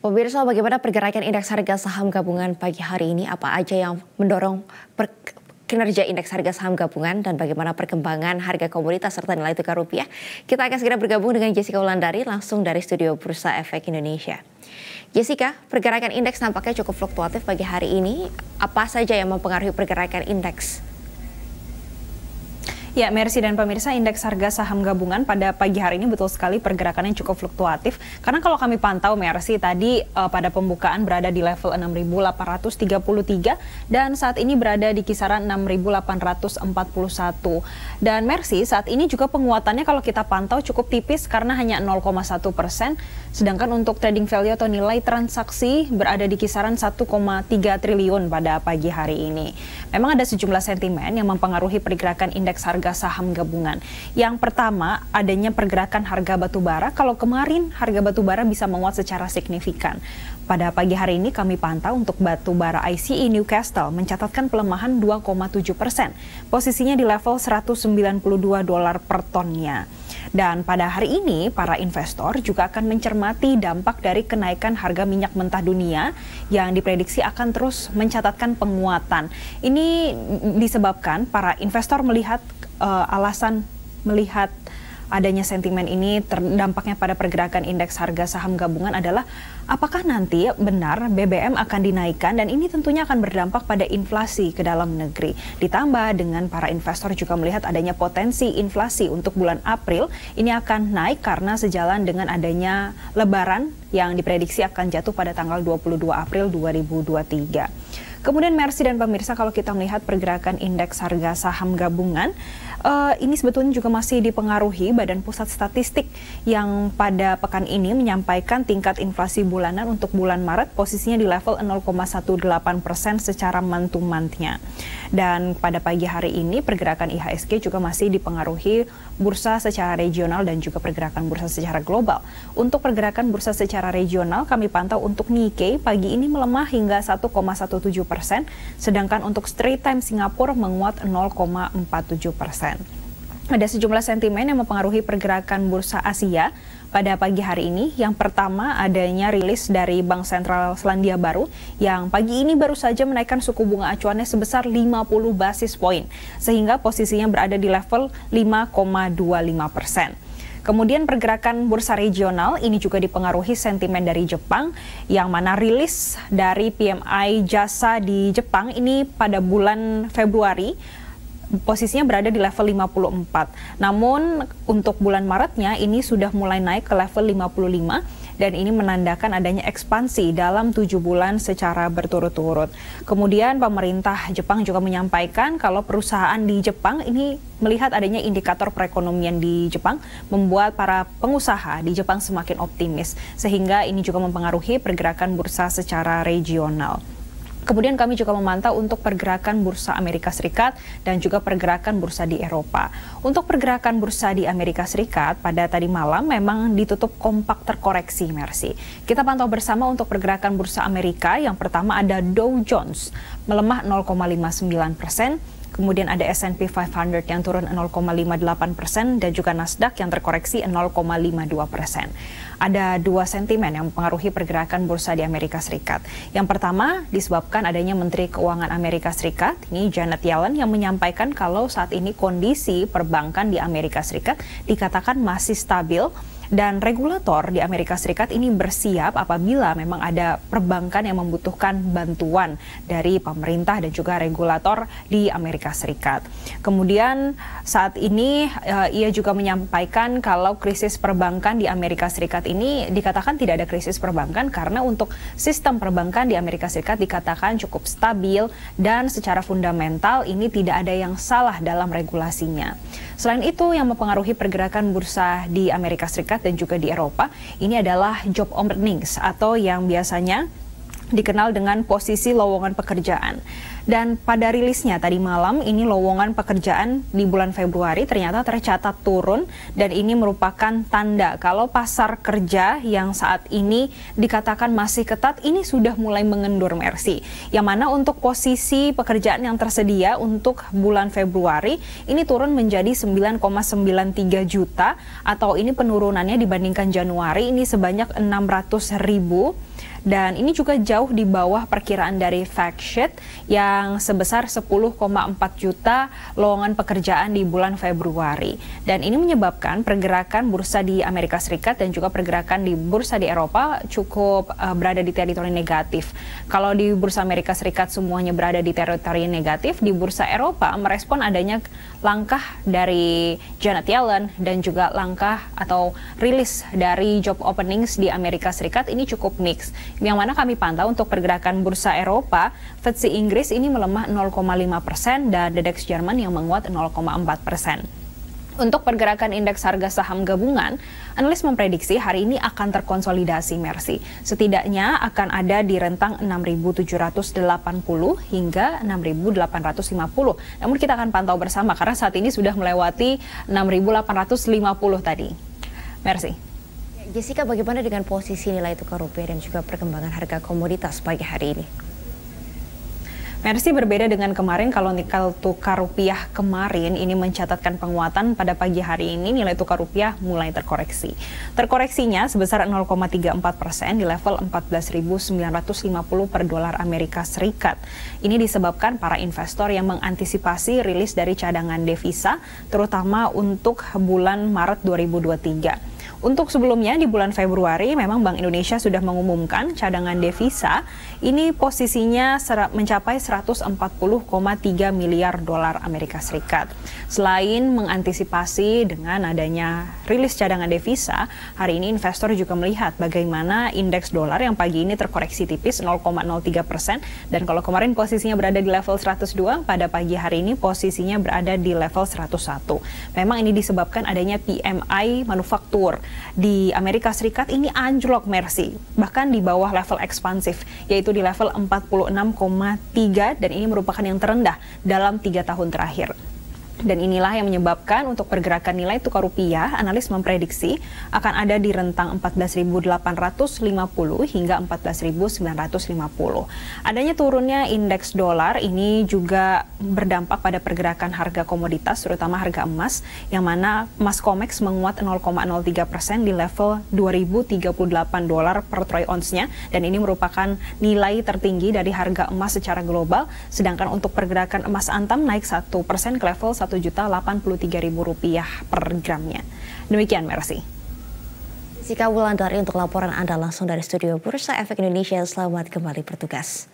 Pemirsa, bagaimana pergerakan indeks harga saham gabungan pagi hari ini? Apa aja yang mendorong kinerja indeks harga saham gabungan dan bagaimana perkembangan harga komoditas serta nilai tukar rupiah? Kita akan segera bergabung dengan Jessica Wulandari langsung dari studio Bursa Efek Indonesia. Jessica, pergerakan indeks nampaknya cukup fluktuatif pagi hari ini. Apa saja yang mempengaruhi pergerakan indeks? Ya, Mercy dan pemirsa, indeks harga saham gabungan pada pagi hari ini betul sekali pergerakannya cukup fluktuatif. Karena kalau kami pantau, Mercy, tadi pada pembukaan berada di level 6.833 dan saat ini berada di kisaran 6.841. Dan Mercy, saat ini juga penguatannya kalau kita pantau cukup tipis karena hanya 0,1%. Sedangkan untuk trading value atau nilai transaksi berada di kisaran 1,3 triliun pada pagi hari ini. Memang ada sejumlah sentimen yang mempengaruhi pergerakan indeks harga saham gabungan. Yang pertama, adanya pergerakan harga batubara. Kalau kemarin harga batubara bisa menguat secara signifikan. Pada pagi hari ini kami pantau untuk batubara ICE Newcastle mencatatkan pelemahan 2,7%. Posisinya di level $192 per tonnya. Dan pada hari ini, para investor juga akan mencermati dampak dari kenaikan harga minyak mentah dunia yang diprediksi akan terus mencatatkan penguatan. Ini disebabkan para investor melihat alasan melihat adanya sentimen ini dampaknya pada pergerakan indeks harga saham gabungan adalah apakah nanti benar BBM akan dinaikkan, dan ini tentunya akan berdampak pada inflasi ke dalam negeri. Ditambah dengan para investor juga melihat adanya potensi inflasi untuk bulan April ini akan naik karena sejalan dengan adanya Lebaran yang diprediksi akan jatuh pada tanggal 22 April 2023. Kemudian Mercy dan pemirsa, kalau kita melihat pergerakan indeks harga saham gabungan, ini sebetulnya juga masih dipengaruhi Badan Pusat Statistik yang pada pekan ini menyampaikan tingkat inflasi bulanan untuk bulan Maret posisinya di level 0,18% secara month-to-month-nya. Dan pada pagi hari ini pergerakan IHSG juga masih dipengaruhi bursa secara regional dan juga pergerakan bursa secara global. Untuk pergerakan bursa secara regional kami pantau untuk Nikkei pagi ini melemah hingga 1,17%, sedangkan untuk Straits Times Singapura menguat 0,47%. Ada sejumlah sentimen yang mempengaruhi pergerakan bursa Asia pada pagi hari ini. Yang pertama, adanya rilis dari Bank Sentral Selandia Baru yang pagi ini baru saja menaikkan suku bunga acuannya sebesar 50 basis poin, sehingga posisinya berada di level 5,25%. Kemudian pergerakan bursa regional ini juga dipengaruhi sentimen dari Jepang, yang mana rilis dari PMI jasa di Jepang ini pada bulan Februari posisinya berada di level 54. Namun untuk bulan Maretnya ini sudah mulai naik ke level 55 dan ini menandakan adanya ekspansi dalam 7 bulan secara berturut-turut. Kemudian pemerintah Jepang juga menyampaikan kalau perusahaan di Jepang ini melihat adanya indikator perekonomian di Jepang membuat para pengusaha di Jepang semakin optimis, sehingga ini juga mempengaruhi pergerakan bursa secara regional. Kemudian kami juga memantau untuk pergerakan bursa Amerika Serikat dan juga pergerakan bursa di Eropa. Untuk pergerakan bursa di Amerika Serikat pada tadi malam memang ditutup kompak terkoreksi, Mercy. Kita pantau bersama untuk pergerakan bursa Amerika. Yang pertama ada Dow Jones melemah 0,59%. Kemudian ada S&P 500 yang turun 0,58% dan juga Nasdaq yang terkoreksi 0,52%. Ada dua sentimen yang mempengaruhi pergerakan bursa di Amerika Serikat. Yang pertama disebabkan adanya Menteri Keuangan Amerika Serikat, ini Janet Yellen, yang menyampaikan kalau saat ini kondisi perbankan di Amerika Serikat dikatakan masih stabil. Dan regulator di Amerika Serikat ini bersiap apabila memang ada perbankan yang membutuhkan bantuan dari pemerintah dan juga regulator di Amerika Serikat. Kemudian saat ini ia juga menyampaikan kalau krisis perbankan di Amerika Serikat ini dikatakan tidak ada krisis perbankan karena untuk sistem perbankan di Amerika Serikat dikatakan cukup stabil dan secara fundamental ini tidak ada yang salah dalam regulasinya. Selain itu, yang mempengaruhi pergerakan bursa di Amerika Serikat dan juga di Eropa, ini adalah job earnings atau yang biasanya dikenal dengan posisi lowongan pekerjaan. Dan pada rilisnya tadi malam, ini lowongan pekerjaan di bulan Februari ternyata tercatat turun, dan ini merupakan tanda kalau pasar kerja yang saat ini dikatakan masih ketat, ini sudah mulai mengendur, Mercy. Yang mana untuk posisi pekerjaan yang tersedia untuk bulan Februari, ini turun menjadi 9,93 juta, atau ini penurunannya dibandingkan Januari, ini sebanyak 600.000. Dan ini juga jauh di bawah perkiraan dari FactSet yang sebesar 10,4 juta lowongan pekerjaan di bulan Februari. Dan ini menyebabkan pergerakan bursa di Amerika Serikat dan juga pergerakan di bursa di Eropa cukup berada di teritori negatif. Kalau di bursa Amerika Serikat semuanya berada di teritori negatif, di bursa Eropa merespon adanya langkah dari Janet Yellen dan juga langkah atau rilis dari job openings di Amerika Serikat ini cukup mix. Yang mana kami pantau untuk pergerakan bursa Eropa, FTSE Inggris ini melemah 0,5% dan DAX Jerman yang menguat 0,4%. Untuk pergerakan indeks harga saham gabungan, analis memprediksi hari ini akan terkonsolidasi, Mercy. Setidaknya akan ada di rentang 6.780 hingga 6.850. Namun kita akan pantau bersama karena saat ini sudah melewati 6.850 tadi. Mercy. Jessica, bagaimana dengan posisi nilai tukar rupiah dan juga perkembangan harga komoditas pagi hari ini? Mercy, berbeda dengan kemarin, kalau nikel tukar rupiah kemarin ini mencatatkan penguatan, pada pagi hari ini nilai tukar rupiah mulai terkoreksi. Terkoreksinya sebesar 0,34% di level 14.950 per dolar Amerika Serikat. Ini disebabkan para investor yang mengantisipasi rilis dari cadangan devisa, terutama untuk bulan Maret 2023. Untuk sebelumnya di bulan Februari memang Bank Indonesia sudah mengumumkan cadangan devisa ini posisinya mencapai 140,3 miliar dolar Amerika Serikat. Selain mengantisipasi dengan adanya rilis cadangan devisa, hari ini investor juga melihat bagaimana indeks dolar yang pagi ini terkoreksi tipis 0,03% dan kalau kemarin posisinya berada di level 102, pada pagi hari ini posisinya berada di level 101. Memang ini disebabkan adanya PMI manufaktur di Amerika Serikat ini anjlok, Mercy, bahkan di bawah level ekspansif, yaitu di level 46,3 dan ini merupakan yang terendah dalam 3 tahun terakhir. Dan inilah yang menyebabkan untuk pergerakan nilai tukar rupiah, analis memprediksi akan ada di rentang 14.850 hingga 14.950. Adanya turunnya indeks dolar ini juga berdampak pada pergerakan harga komoditas, terutama harga emas, yang mana emas COMEX menguat 0,03% di level 2.038 dolar per troy ounce-nya, dan ini merupakan nilai tertinggi dari harga emas secara global, sedangkan untuk pergerakan emas antam naik 1% ke level Rp1.083.000 per gramnya. Demikian, Mercy. Jessica Wulandari untuk laporan Anda langsung dari studio Bursa Efek Indonesia. Selamat kembali bertugas.